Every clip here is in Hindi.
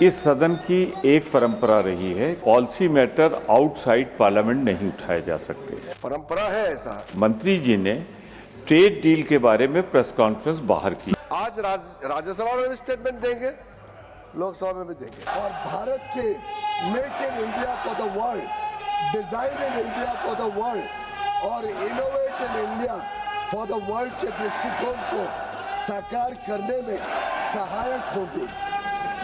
इस सदन की एक परंपरा रही है, पॉलिसी मैटर आउटसाइड पार्लियामेंट नहीं उठाए जा सकते। परंपरा है ऐसा। मंत्री जी ने ट्रेड डील के बारे में प्रेस कॉन्फ्रेंस बाहर की। आज राज्यसभा में भी स्टेटमेंट देंगे, लोकसभा में भी देंगे। और भारत के make in India for the world, design in India for the world और innovate in India for the world के दृष्टिकोण को साकार करने में सहायक होगी।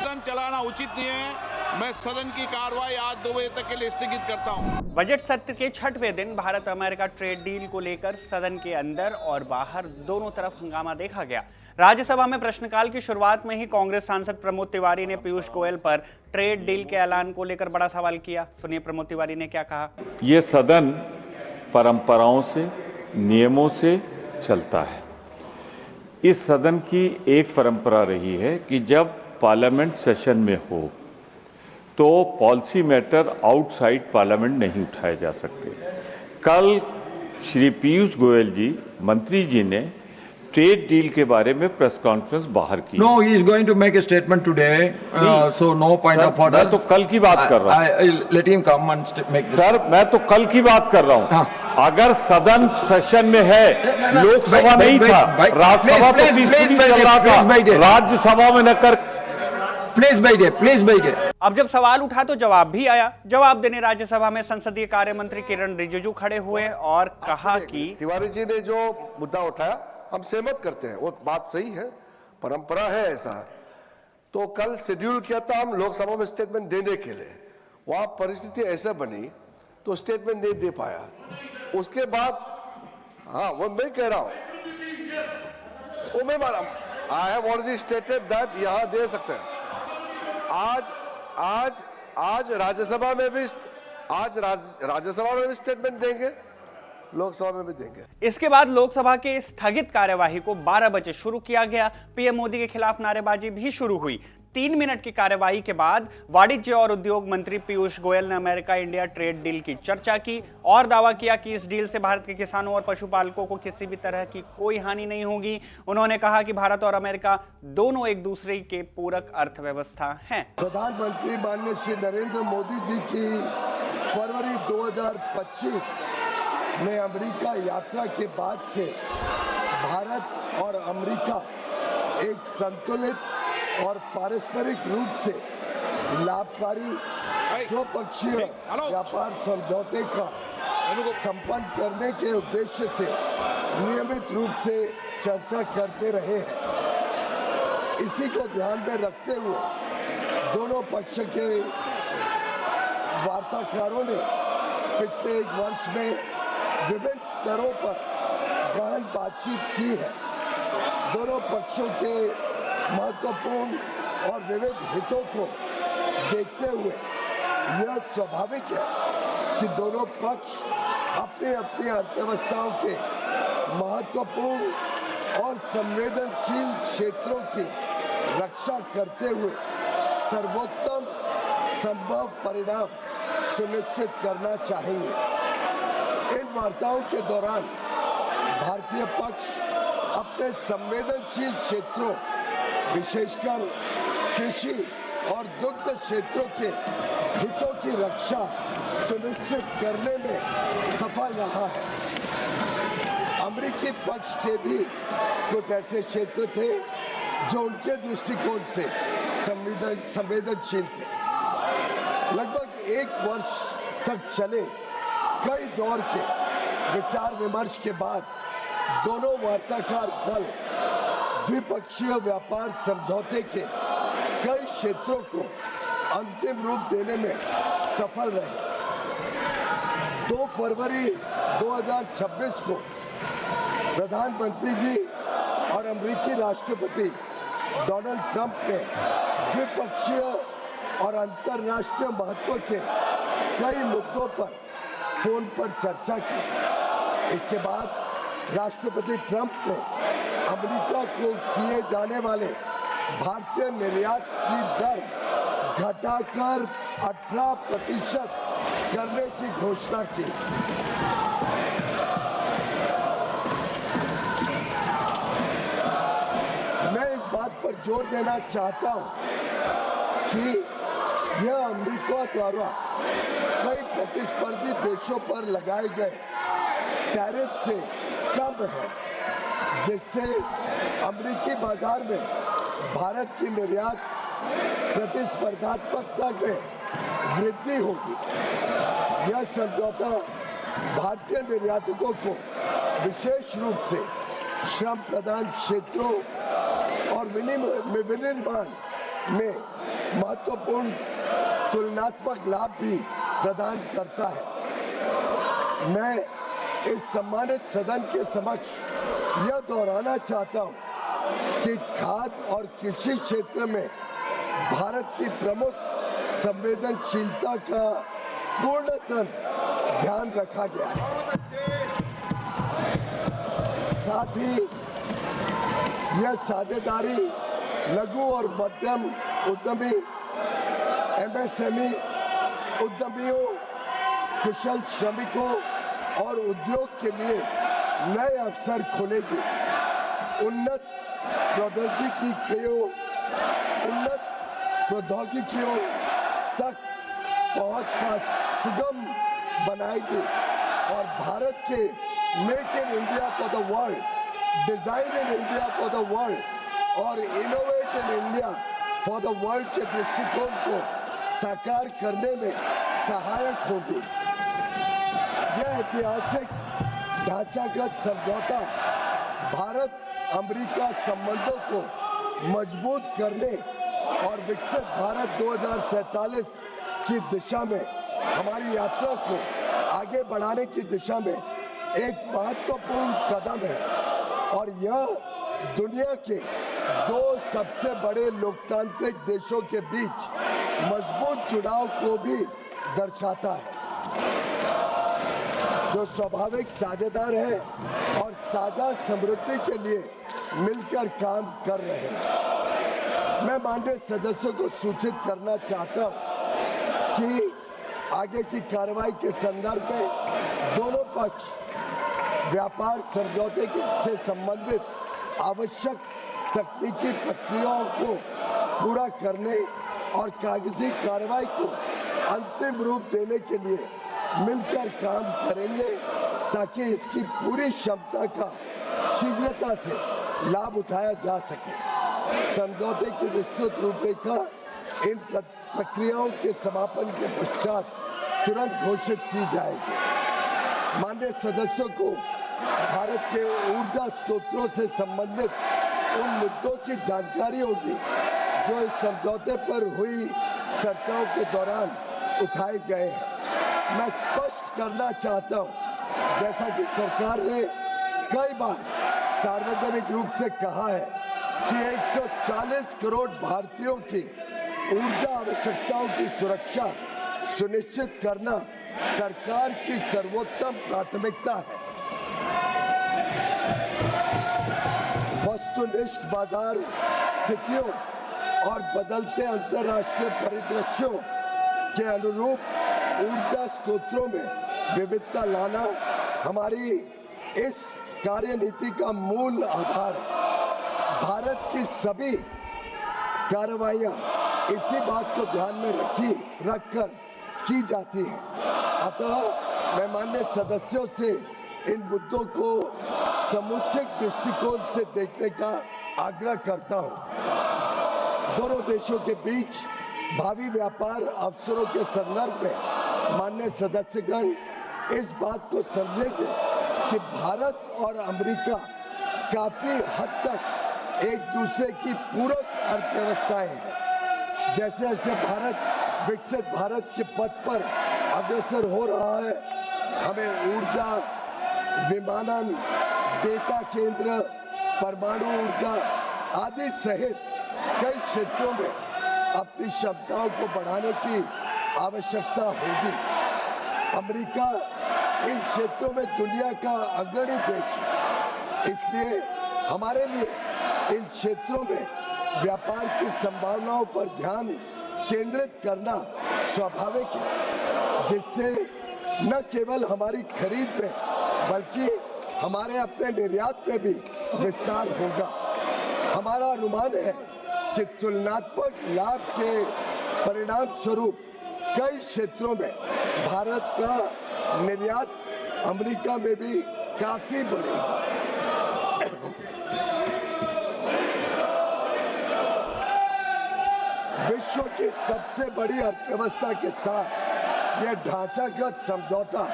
सदन चलाना उचित नहीं है। मैं सदन की कार्रवाई आज 2 बजे तक के लिए स्थगित करता हूं। बजट सत्र के 6वें दिन भारत अमेरिका ट्रेड डील को लेकर सदन के अंदर और बाहर दोनों तरफ हंगामा देखा गया। राज्यसभा में प्रश्नकाल की शुरुआत में ही कांग्रेस सांसद प्रमोद तिवारी ने पीयूष गोयल पर ट्रेड डील के ऐलान को लेकर बड़ा सवाल किया। सुनिए प्रमोद तिवारी ने क्या कहा। ये सदन परंपराओं से, नियमों से चलता है। इस सदन की एक परंपरा रही है कि जब पार्लियामेंट सेशन में हो तो पॉलिसी मैटर आउटसाइड पार्लियामेंट नहीं उठाए जा सकते। कल श्री पीयूष गोयल जी, मंत्री जी ने ट्रेड डील के बारे में प्रेस कॉन्फ्रेंस बाहर की। No, he is going to make a statement today, so no point sir, of order. मैं तो कल की बात कर रहा हूँ। Let him come and make this. Sir, मैं तो कल की बात कर रहा हूँ। हाँ। अगर सदन सेशन में है, लोकसभा नहीं था, राज्यसभा तो पीसफुली चल रहा था, राज्यसभा में न कर। Please बैठिए। अब जब सवाल उठा तो जवाब भी आया। जवाब देने राज्यसभा में संसदीय कार्य मंत्री किरण रिजिजू खड़े हुए और कहा कि तिवारी जी ने जो मुद्दा उठाया हम सहमत करते हैं, वो बात सही है, परंपरा है ऐसा। तो कल शेड्यूल किया था हम लोकसभा में स्टेटमेंट देने के लिए, वहां परिस्थिति ऐसे बनी तो स्टेटमेंट नहीं दे पाया। उसके बाद हाँ, वो मैं कह रहा हूं, वो मैं I have already stated that यहां दे सकते हैं। आज राज्यसभा में भी स्टेटमेंट देंगे, लोकसभा में भी देंगे। इसके बाद लोकसभा के स्थगित कार्यवाही को 12 बजे शुरू किया गया। पीएम मोदी के खिलाफ नारेबाजी भी शुरू हुई। 3 मिनट की कार्यवाही के बाद वाणिज्य और उद्योग मंत्री पीयूष गोयल ने अमेरिका इंडिया ट्रेड डील की चर्चा की और दावा किया कि इस डील से भारत के किसानों और पशुपालकों को किसी भी तरह की कोई हानि नहीं होगी। उन्होंने कहा कि भारत और अमेरिका दोनों एक दूसरे के पूरक अर्थव्यवस्था हैं। प्रधानमंत्री माननीय श्री नरेंद्र मोदी जी की फरवरी 2025 में अमेरिका यात्रा के बाद से भारत और अमेरिका एक संतुलित और पारस्परिक रूप से लाभकारी द्विपक्षीय व्यापार समझौते का संपन्न करने के उद्देश्य से नियमित रूप से चर्चा करते रहे हैं। इसी को ध्यान में रखते हुए दोनों पक्ष के वार्ताकारों ने पिछले 1 वर्ष में विभिन्न स्तरों पर गहन बातचीत की है। दोनों पक्षों के महत्वपूर्ण और विविध हितों को देखते हुए यह स्वाभाविक है कि दोनों पक्ष अपनी अपनी अर्थव्यवस्थाओं के महत्वपूर्ण और संवेदनशील क्षेत्रों की रक्षा करते हुए सर्वोत्तम संभव परिणाम सुनिश्चित करना चाहेंगे। इन वार्ताओं के दौरान भारतीय पक्ष अपने संवेदनशील क्षेत्रों, विशेषकर कृषि और दुग्ध क्षेत्रों के हितों की रक्षा सुनिश्चित करने में सफल रहा है। अमेरिकी पक्ष के भी कुछ ऐसे क्षेत्र थे जो उनके दृष्टिकोण से संवेदनशील थे। लगभग 1 वर्ष तक चले कई दौर के विचार विमर्श के बाद दोनों वार्ताकार दल द्विपक्षीय व्यापार समझौते के कई क्षेत्रों को अंतिम रूप देने में सफल रहे। 2 फरवरी 2026 को प्रधानमंत्री जी और अमेरिकी राष्ट्रपति डोनाल्ड ट्रंप ने द्विपक्षीय और अंतर्राष्ट्रीय महत्व के कई मुद्दों पर फोन पर चर्चा की। इसके बाद राष्ट्रपति ट्रंप ने अमेरिका को किए जाने वाले भारतीय निर्यात की दर घटाकर 18% करने की घोषणा की। मैं इस बात पर जोर देना चाहता हूं कि यह अमेरिका द्वारा कई प्रतिस्पर्धी देशों पर लगाए गए टैरिफ से कम है, जिससे अमेरिकी बाजार में भारत की निर्यात प्रतिस्पर्धात्मकता में वृद्धि होगी। यह समझौता भारतीय निर्यातकों को विशेष रूप से श्रम प्रधान क्षेत्रों और विनिर्माण में महत्वपूर्ण तुलनात्मक लाभ भी प्रदान करता है। मैं इस सम्मानित सदन के समक्ष यह दोहराना चाहता हूं कि खाद्य और कृषि क्षेत्र में भारत की प्रमुख संवेदनशीलता का पूर्णतः ध्यान रखा गया है। साथ ही यह साझेदारी लघु और मध्यम उद्यमी, MSMEs, उद्यमियों, कुशल श्रमिकों और उद्योग के लिए नए अवसर खोलेगी। उन्नत प्रौद्योगिकियों तक पहुंच का सुगम बनाएगी और भारत के make in India for the world, design in India for the world और innovate in India for the world के दृष्टिकोण को साकार करने में सहायक होगी। यह ऐतिहासिक ढांचागत समझौता भारत अमेरिका संबंधों को मजबूत करने और विकसित भारत 2047 की दिशा में हमारी यात्रा को आगे बढ़ाने की दिशा में एक महत्वपूर्ण कदम है और यह दुनिया के दो सबसे बड़े लोकतांत्रिक देशों के बीच मजबूत जुड़ाव को भी दर्शाता है, जो स्वाभाविक साझेदार है और साझा समृद्धि के लिए मिलकर काम कर रहे हैं। मैं माननीय सदस्यों को सूचित करना चाहता हूं कि आगे की कार्रवाई के संदर्भ में दोनों पक्ष व्यापार समझौते से संबंधित आवश्यक तकनीकी प्रक्रियाओं को पूरा करने और कागजी कार्रवाई को अंतिम रूप देने के लिए मिलकर काम करेंगे ताकि इसकी पूरी क्षमता का शीघ्रता से लाभ उठाया जा सके। समझौते की विस्तृत रूपरेखा इन प्रक्रियाओं के समापन के पश्चात तुरंत घोषित की जाएगी। माननीय सदस्यों को भारत के ऊर्जा स्रोतों से संबंधित उन मुद्दों की जानकारी होगी जो इस समझौते पर हुई चर्चाओं के दौरान उठाए गए हैं। मैं स्पष्ट करना चाहता हूं, जैसा कि सरकार ने कई बार सार्वजनिक रूप से कहा है कि 140 करोड़ भारतीयों की ऊर्जा आवश्यकताओं की सुरक्षा सुनिश्चित करना सरकार की सर्वोत्तम प्राथमिकता है। वस्तुनिष्ठ बाजार स्थितियों और बदलते अंतर्राष्ट्रीय परिदृश्यों के अनुरूप ऊर्जा स्रोतों में विविधता लाना हमारी इस कार्यनीति का मूल आधार है। भारत की सभी कार्रवाइयां इसी बात को ध्यान में रखकर की जाती हैं। अतः मैं माननीय सदस्यों से इन मुद्दों को समुचित दृष्टिकोण से देखने का आग्रह करता हूं। दोनों देशों के बीच भावी व्यापार अवसरों के संदर्भ में माननीय सदस्यगण इस बात को समझेंगे कि भारत और अमेरिका काफी हद तक एक दूसरे की पूरक अर्थव्यवस्थाएं हैं। जैसे जैसे भारत विकसित भारत के पथ पर अग्रसर हो रहा है, हमें ऊर्जा, विमानन, डेटा केंद्र, परमाणु ऊर्जा आदि सहित कई क्षेत्रों में अपनी क्षमताओं को बढ़ाने की आवश्यकता होगी। अमेरिका इन क्षेत्रों में दुनिया का अग्रणी देश है, इसलिए हमारे लिए इन क्षेत्रों में व्यापार की संभावनाओं पर ध्यान केंद्रित करना स्वाभाविक है, जिससे न केवल हमारी खरीद में बल्कि हमारे अपने निर्यात में भी विस्तार होगा। हमारा अनुमान है कि तुलनात्मक लाभ के परिणाम स्वरूप कई क्षेत्रों में भारत का निर्यात अमेरिका में भी काफी बढ़ेगा। विश्व की सबसे बड़ी अर्थव्यवस्था के साथ यह ढांचागत समझौता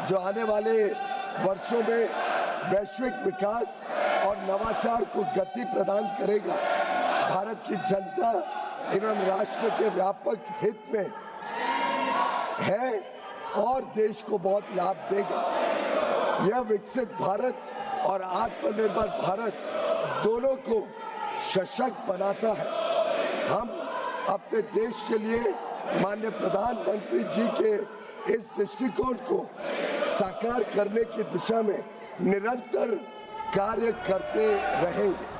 जो आने वाले वर्षों में वैश्विक विकास और नवाचार को गति प्रदान करेगा, भारत की जनता एवं राष्ट्र के व्यापक हित में है और देश को बहुत लाभ देगा। यह विकसित भारत और आत्मनिर्भर भारत दोनों को सशक्त बनाता है। हम अपने देश के लिए माननीय प्रधानमंत्री जी के इस दृष्टिकोण को साकार करने की दिशा में निरंतर कार्य करते रहेंगे।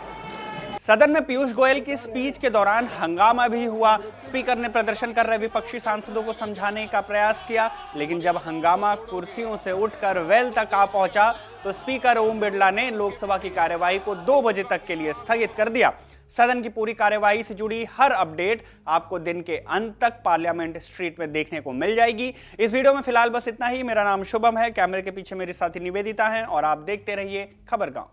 सदन में पीयूष गोयल की स्पीच के दौरान हंगामा भी हुआ। स्पीकर ने प्रदर्शन कर रहे विपक्षी सांसदों को समझाने का प्रयास किया, लेकिन जब हंगामा कुर्सियों से उठकर वेल तक आ पहुंचा तो स्पीकर ओम बिरला ने लोकसभा की कार्यवाही को 2 बजे तक के लिए स्थगित कर दिया। सदन की पूरी कार्यवाही से जुड़ी हर अपडेट आपको दिन के अंत तक पार्लियामेंट स्ट्रीट में देखने को मिल जाएगी। इस वीडियो में फिलहाल बस इतना ही। मेरा नाम शुभम है, कैमरे के पीछे मेरी साथी निवेदिता हैं और आप देखते रहिए खबरगांव।